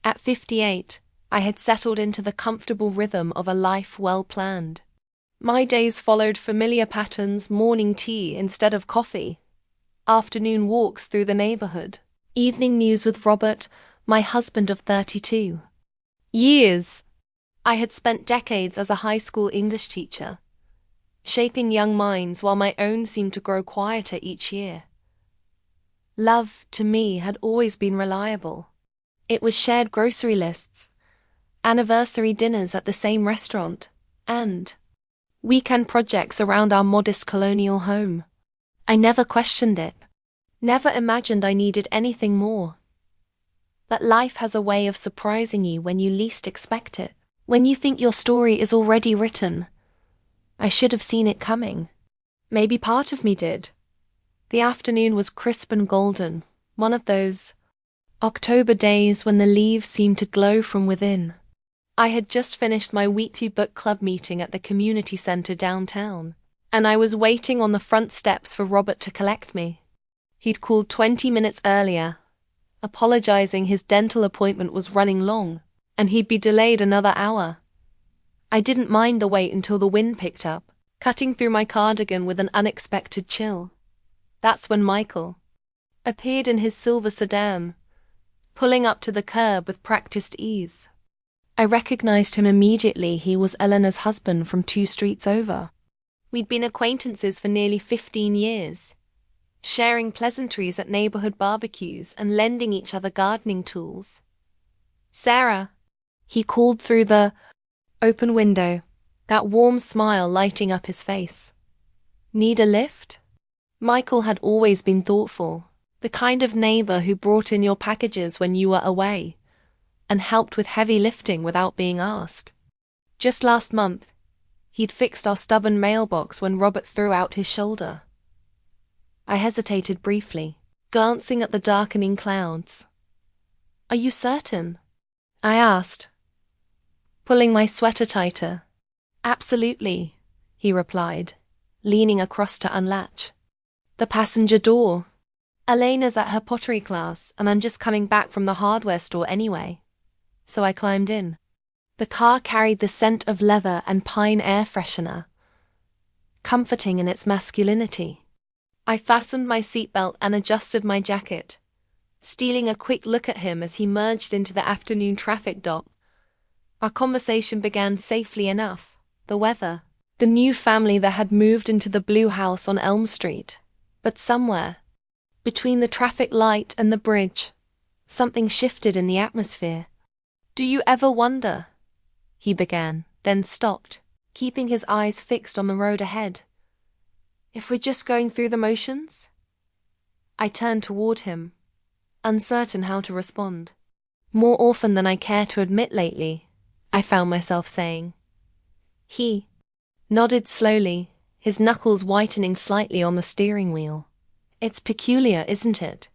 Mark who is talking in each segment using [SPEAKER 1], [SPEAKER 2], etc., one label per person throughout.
[SPEAKER 1] At 58, I had settled into the comfortable rhythm of a life well planned. My days followed familiar patterns: morning tea instead of coffee, afternoon walks through the neighborhood, evening news with Robert, my husband of 32 years. I had spent decades as a high school English teacher, shaping young minds while my own seemed to grow quieter each year. Love, to me, had always been reliable. It was shared grocery lists, anniversary dinners at the same restaurant, and weekend projects around our modest colonial home. I never questioned it, never imagined I needed anything more. But life has a way of surprising you when you least expect it, when you think your story is already written. I should have seen it coming. Maybe part of me did. The afternoon was crisp and golden, one of those October days when the leaves seem to glow from within. I had just finished my weekly book club meeting at the community center downtown, and I was waiting on the front steps for Robert to collect me. He'd called 20 minutes earlier, apologizing his dental appointment was running long, and he'd be delayed another hour. I didn't mind the wait until the wind picked up, cutting through my cardigan with an unexpected chill. That's when Michael appeared in his silver sedan, pulling up to the curb with practiced ease. I recognized him immediately. He was Eleanor's husband from 2 streets over. We'd been acquaintances for nearly 15 years, sharing pleasantries at neighborhood barbecues and lending each other gardening tools. "Sarah," he called through the open window, that warm smile lighting up his face. "Need a lift?" Michael had always been thoughtful, the kind of neighbor who brought in your packages when you were away, and helped with heavy lifting without being asked. Just last month, he'd fixed our stubborn mailbox when Robert threw out his shoulder. I hesitated briefly, glancing at the darkening clouds. "Are you certain?" I asked, pulling my sweater tighter. "Absolutely," he replied, leaning across to unlatch the passenger door. "Elena's at her pottery class, and I'm just coming back from the hardware store anyway." So I climbed in. The car carried the scent of leather and pine air freshener, comforting in its masculinity. I fastened my seatbelt and adjusted my jacket, stealing a quick look at him as he merged into the afternoon traffic dot. Our conversation began safely enough. The weather, the new family that had moved into the blue house on Elm Street. But somewhere, between the traffic light and the bridge, something shifted in the atmosphere. "Do you ever wonder?" he began, then stopped, keeping his eyes fixed on the road ahead. "If we're just going through the motions?" I turned toward him, uncertain how to respond. "More often than I care to admit lately," I found myself saying. He nodded slowly, his knuckles whitening slightly on the steering wheel. "It's peculiar, isn't it?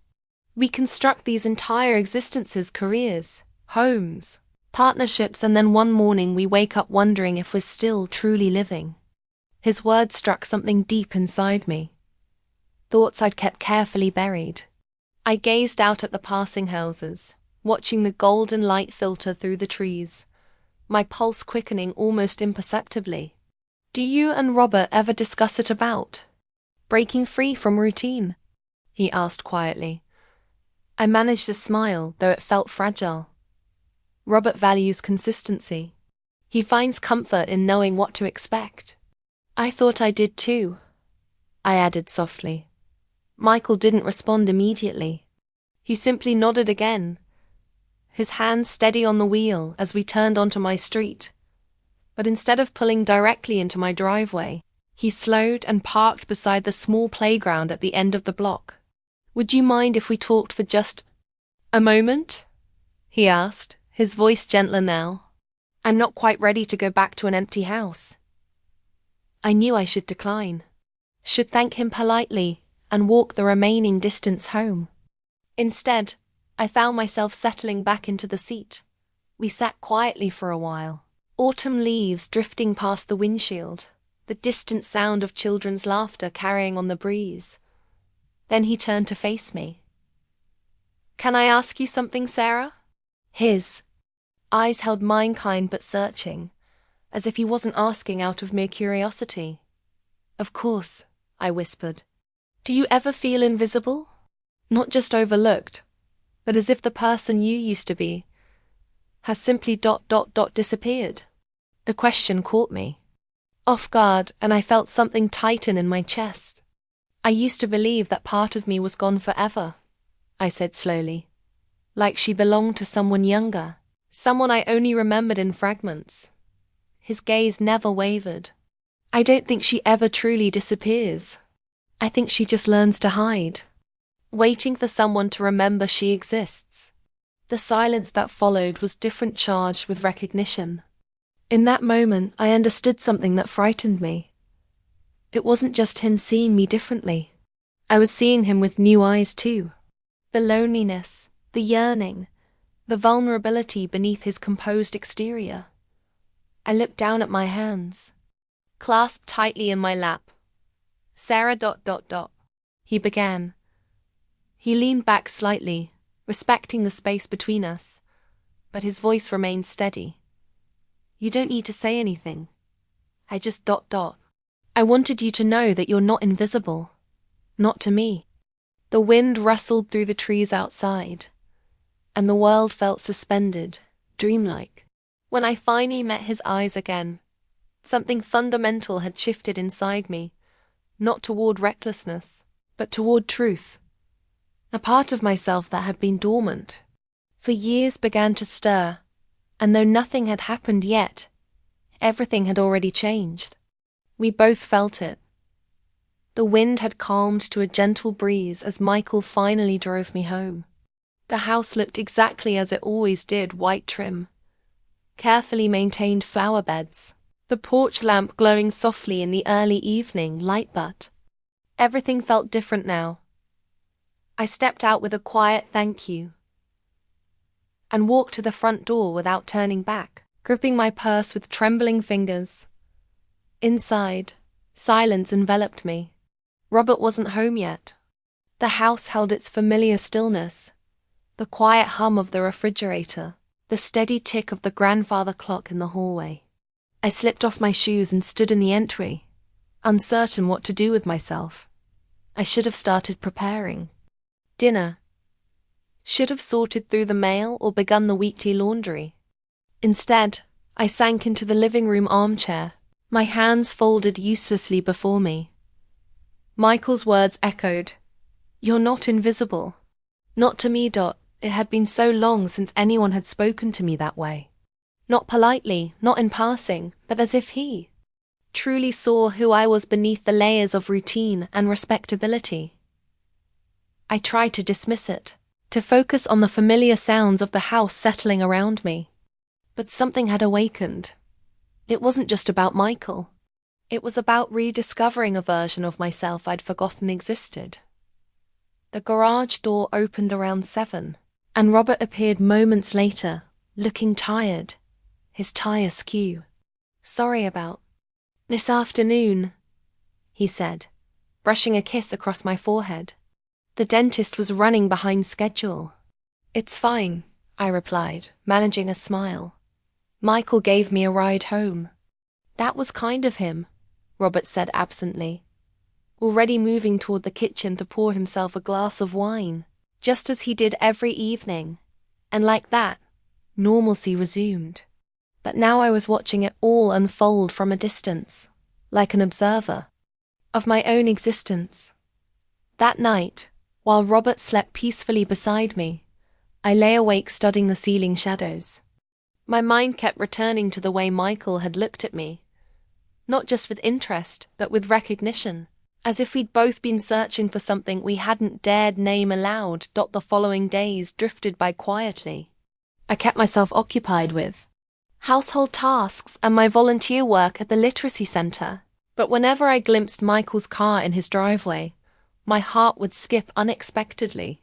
[SPEAKER 1] We construct these entire existences, careers, homes, partnerships, and then one morning we wake up wondering if we're still truly living." His words struck something deep inside me, thoughts I'd kept carefully buried. I gazed out at the passing houses, watching the golden light filter through the trees, my pulse quickening almost imperceptibly. "Do you and Robert ever discuss it about breaking free from routine?" he asked quietly. I managed a smile, though it felt fragile. "Robert values consistency. He finds comfort in knowing what to expect." "I thought I did too," I added softly. Michael didn't respond immediately. He simply nodded again, his hands steady on the wheel as we turned onto my street. But instead of pulling directly into my driveway, he slowed and parked beside the small playground at the end of the block. "Would you mind if we talked for just a moment?" he asked, his voice gentler now. "I'm not quite ready to go back to an empty house." I knew I should decline, should thank him politely, and walk the remaining distance home. Instead, I found myself settling back into the seat. We sat quietly for a while, autumn leaves drifting past the windshield, the distant sound of children's laughter carrying on the breeze. Then he turned to face me. "Can I ask you something, Sarah?" His eyes held mine, kind but searching, as if he wasn't asking out of mere curiosity. Of course, I whispered. Do you ever feel invisible? Not just overlooked, but as if the person you used to be has simply disappeared? The question caught me off guard, and I felt something tighten in my chest. I used to believe that part of me was gone forever, I said slowly, like she belonged to someone younger, someone I only remembered in fragments. His gaze never wavered. I don't think she ever truly disappears. I think she just learns to hide, waiting for someone to remember she exists. The silence that followed was different, charged with recognition. In that moment, I understood something that frightened me. It wasn't just him seeing me differently. I was seeing him with new eyes too. The loneliness, the yearning, the vulnerability beneath his composed exterior. I looked down at my hands, clasped tightly in my lap. Sarah ... he began. He leaned back slightly, respecting the space between us, but his voice remained steady. You don't need to say anything. I just ... I wanted you to know that you're not invisible. Not to me. The wind rustled through the trees outside, and the world felt suspended, dreamlike. When I finally met his eyes again, something fundamental had shifted inside me, not toward recklessness, but toward truth. A part of myself that had been dormant for years began to stir, and though nothing had happened yet, everything had already changed. We both felt it. The wind had calmed to a gentle breeze as Michael finally drove me home. The house looked exactly as it always did, white trim, carefully maintained flower beds, the porch lamp glowing softly in the early evening light, but everything felt different now. I stepped out with a quiet thank you and walked to the front door without turning back, gripping my purse with trembling fingers. Inside, silence enveloped me. Robert wasn't home yet. The house held its familiar stillness, the quiet hum of the refrigerator, the steady tick of the grandfather clock in the hallway. I slipped off my shoes and stood in the entry, uncertain what to do with myself. I should have started preparing dinner. Should have sorted through the mail or begun the weekly laundry. Instead, I sank into the living room armchair, my hands folded uselessly before me. Michael's words echoed. You're not invisible. Not to me. It had been so long since anyone had spoken to me that way. Not politely, not in passing, but as if he truly saw who I was beneath the layers of routine and respectability. I tried to dismiss it, to focus on the familiar sounds of the house settling around me. But something had awakened. It wasn't just about Michael. It was about rediscovering a version of myself I'd forgotten existed. The garage door opened around 7, and Robert appeared moments later, looking tired, his tie askew. Sorry about this afternoon, he said, brushing a kiss across my forehead. The dentist was running behind schedule. It's fine, I replied, managing a smile. Michael gave me a ride home. That was kind of him, Robert said absently, already moving toward the kitchen to pour himself a glass of wine, just as he did every evening. And like that, normalcy resumed. But now I was watching it all unfold from a distance, like an observer of my own existence. That night, while Robert slept peacefully beside me, I lay awake studying the ceiling shadows. My mind kept returning to the way Michael had looked at me, not just with interest, but with recognition, as if we'd both been searching for something we hadn't dared name aloud. The following days drifted by quietly. I kept myself occupied with household tasks and my volunteer work at the literacy center. But whenever I glimpsed Michael's car in his driveway, my heart would skip unexpectedly.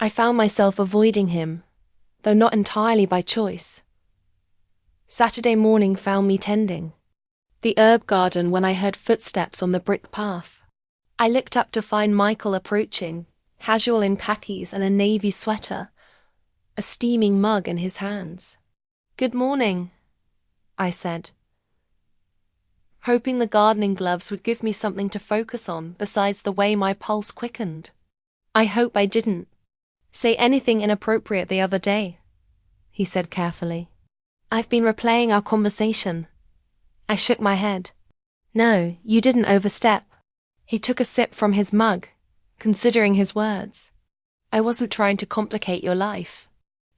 [SPEAKER 1] I found myself avoiding him, though not entirely by choice. Saturday morning found me tending the herb garden when I heard footsteps on the brick path. I looked up to find Michael approaching, casual in khakis and a navy sweater, a steaming mug in his hands. "Good morning," I said, hoping the gardening gloves would give me something to focus on besides the way my pulse quickened. "I hope I didn't say anything inappropriate the other day," he said carefully. "I've been replaying our conversation." I shook my head. "No, you didn't overstep." He took a sip from his mug, considering his words. "I wasn't trying to complicate your life.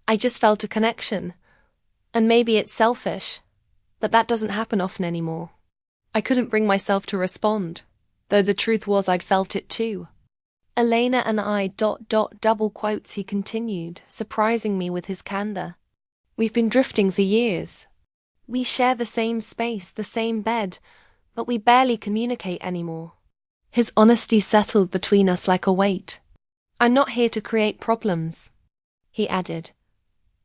[SPEAKER 1] I just felt a connection. And maybe it's selfish, but that doesn't happen often anymore." I couldn't bring myself to respond, though the truth was I'd felt it too. "Elena and I ... double quotes," he continued, surprising me with his candor. "We've been drifting for years. We share the same space, the same bed, but we barely communicate anymore." His honesty settled between us like a weight. "I'm not here to create problems," he added.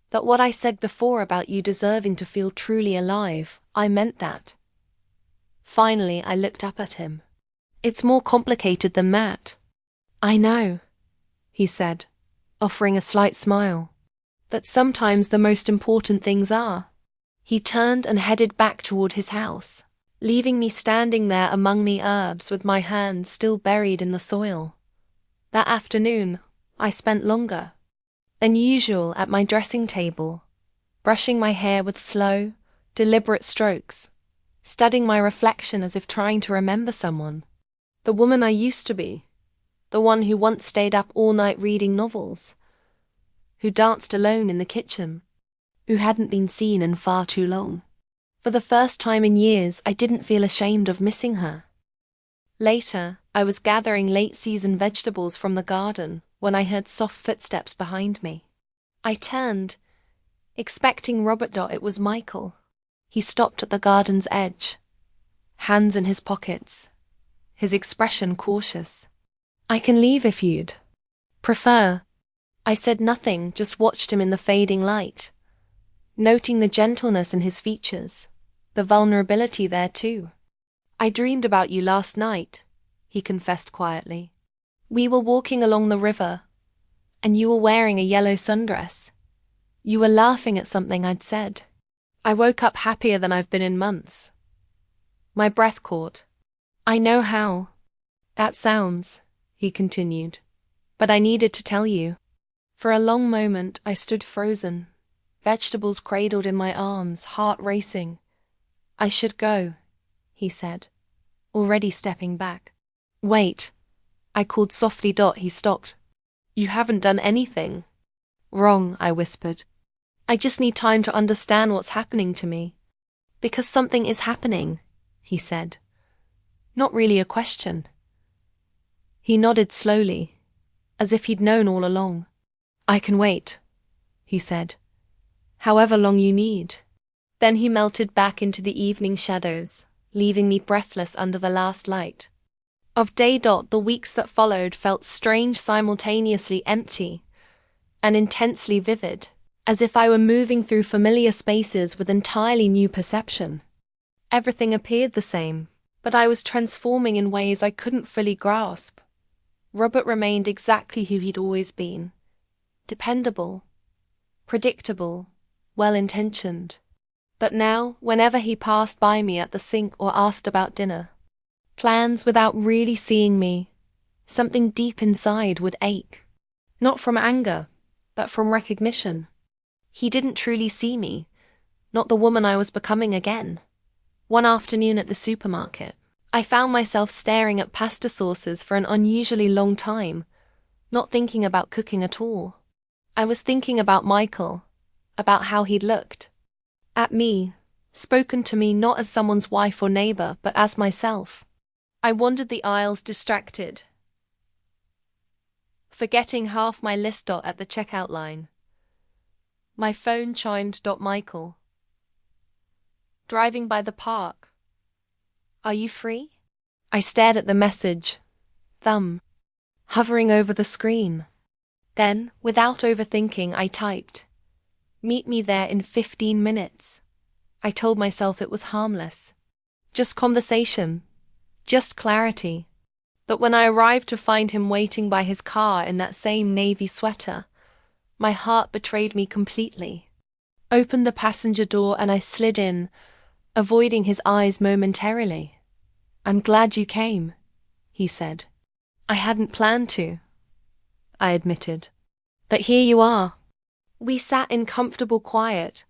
[SPEAKER 1] "But what I said before about you deserving to feel truly alive, I meant that." Finally, I looked up at him. "It's more complicated than that." "I know," he said, offering a slight smile. "But sometimes the most important things are." He turned and headed back toward his house, leaving me standing there among the herbs with my hands still buried in the soil. That afternoon, I spent longer than usual at my dressing table, brushing my hair with slow, deliberate strokes, studying my reflection as if trying to remember someone. The woman I used to be. The one who once stayed up all night reading novels, who danced alone in the kitchen, who hadn't been seen in far too long. For the first time in years, I didn't feel ashamed of missing her. Later, I was gathering late-season vegetables from the garden when I heard soft footsteps behind me. I turned, expecting Robert. It was Michael. He stopped at the garden's edge, hands in his pockets, his expression cautious. "I can leave if you'd prefer." I said nothing, just watched him in the fading light, noting the gentleness in his features, the vulnerability there too. "I dreamed about you last night," he confessed quietly. "We were walking along the river, and you were wearing a yellow sundress. You were laughing at something I'd said. I woke up happier than I've been in months." My breath caught. "I know how that sounds," he continued, "but I needed to tell you." For a long moment I stood frozen, vegetables cradled in my arms, heart racing. "I should go," he said, already stepping back. "Wait," I called softly. He stopped. "You haven't done anything wrong," I whispered. "I just need time to understand what's happening to me." "Because something is happening," he said. Not really a question. He nodded slowly, as if he'd known all along. "I can wait," he said. "However long you need." Then he melted back into the evening shadows, leaving me breathless under the last light of day. The weeks that followed felt strange, simultaneously empty and intensely vivid, as if I were moving through familiar spaces with entirely new perception. Everything appeared the same, but I was transforming in ways I couldn't fully grasp. Robert remained exactly who he'd always been. Dependable, predictable, well-intentioned. But now, whenever he passed by me at the sink or asked about dinner, plans without really seeing me, something deep inside would ache. Not from anger, but from recognition. He didn't truly see me, not the woman I was becoming again. One afternoon at the supermarket, I found myself staring at pasta sauces for an unusually long time, not thinking about cooking at all. I was thinking about Michael, about how he'd looked at me, spoken to me not as someone's wife or neighbor, but as myself. I wandered the aisles distracted, forgetting half my list. At the checkout line, my phone chimed. "Michael. Driving by the park. Are you free?" I stared at the message, thumb hovering over the screen. Then, without overthinking, I typed, "Meet me there in 15 minutes. I told myself it was harmless. Just conversation. Just clarity. But when I arrived to find him waiting by his car in that same navy sweater, My heart betrayed me completely. Opened the passenger door and I slid in, avoiding his eyes momentarily. "I'm glad you came," he said. "I hadn't planned to," I admitted. "But here you are." We sat in comfortable quiet,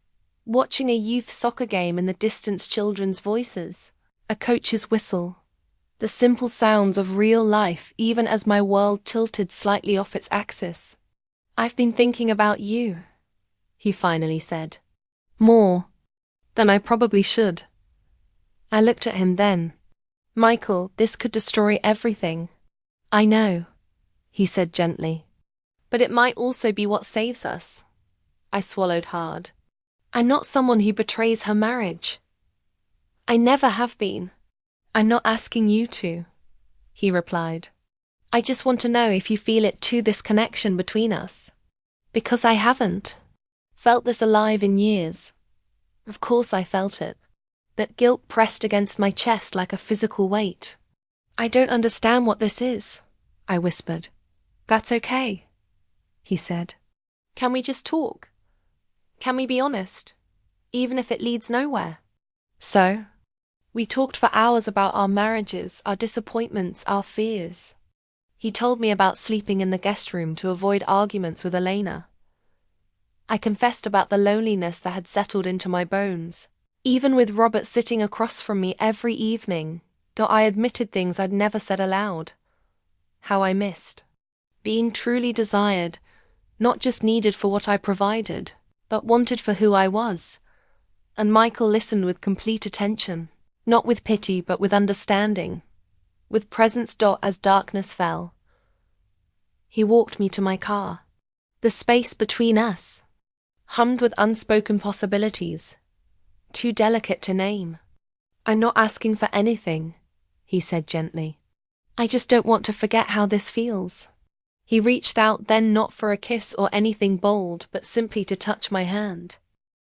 [SPEAKER 1] watching a youth soccer game in the distance, children's voices, a coach's whistle, the simple sounds of real life even as my world tilted slightly off its axis. "I've been thinking about you," he finally said. "More than I probably should." I looked at him then. "Michael, this could destroy everything." "I know," he said gently. "But it might also be what saves us." I swallowed hard. "I'm not someone who betrays her marriage. I never have been." "I'm not asking you to," he replied. "I just want to know if you feel it too, this connection between us. Because I haven't felt this alive in years." Of course I felt it. That guilt pressed against my chest like a physical weight. "I don't understand what this is," I whispered. "That's okay," he said. "Can we just talk? Can we be honest? Even if it leads nowhere?" So, we talked for hours about our marriages, our disappointments, our fears. He told me about sleeping in the guest room to avoid arguments with Elena. I confessed about the loneliness that had settled into my bones. Even with Robert sitting across from me every evening, though I admitted things I'd never said aloud. How I missed being truly desired, not just needed for what I provided, but wanted for who I was. And Michael listened with complete attention, not with pity but with understanding, with presence. As darkness fell, he walked me to my car. The space between us hummed with unspoken possibilities, too delicate to name. "I'm not asking for anything," he said gently. "I just don't want to forget how this feels." He reached out then, not for a kiss or anything bold, but simply to touch my hand.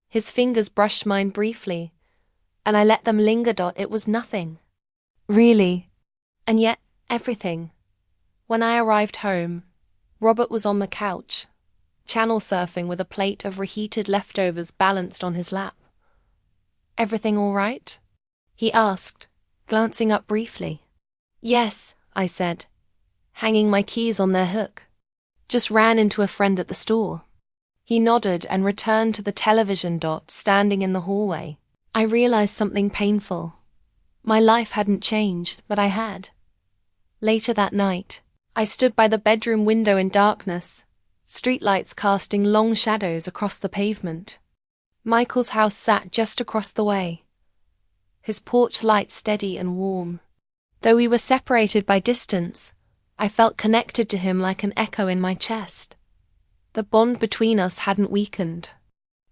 [SPEAKER 1] His fingers brushed mine briefly, and I let them linger. It was nothing. Really. And yet, everything. When I arrived home, Robert was on the couch, channel surfing with a plate of reheated leftovers balanced on his lap. "Everything all right?" he asked, glancing up briefly. "Yes," I said, hanging my keys on their hook. "Just ran into a friend at the store." He nodded and returned to the television. Standing in the hallway, I realized something painful. My life hadn't changed, but I had. Later that night, I stood by the bedroom window in darkness, streetlights casting long shadows across the pavement. Michael's house sat just across the way, his porch light steady and warm. Though we were separated by distance, I felt connected to him like an echo in my chest. The bond between us hadn't weakened.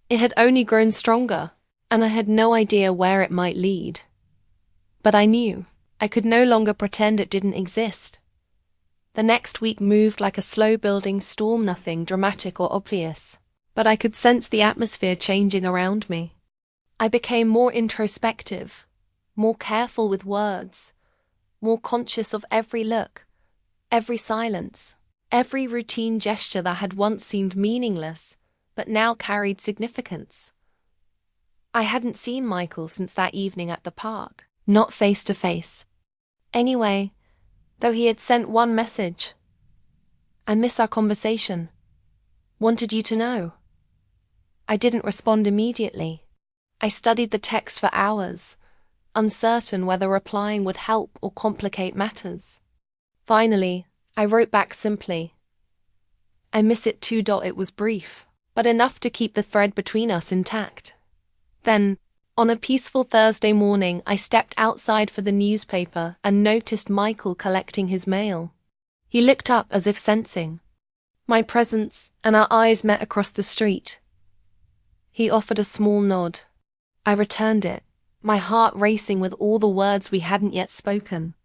[SPEAKER 1] It had only grown stronger, and I had no idea where it might lead. But I knew I could no longer pretend it didn't exist. The next week moved like a slow-building storm, nothing dramatic or obvious, but I could sense the atmosphere changing around me. I became more introspective, more careful with words, more conscious of every look, every silence, every routine gesture that had once seemed meaningless, but now carried significance. I hadn't seen Michael since that evening at the park, not face to face. Anyway, though he had sent one message, "I miss our conversation. Wanted you to know." I didn't respond immediately. I studied the text for hours, uncertain whether replying would help or complicate matters. Finally, I wrote back simply, "I miss it too." It was brief, but enough to keep the thread between us intact. Then, on a peaceful Thursday morning, I stepped outside for the newspaper and noticed Michael collecting his mail. He looked up as if sensing my presence, and our eyes met across the street. He offered a small nod. I returned it, my heart racing with all the words we hadn't yet spoken.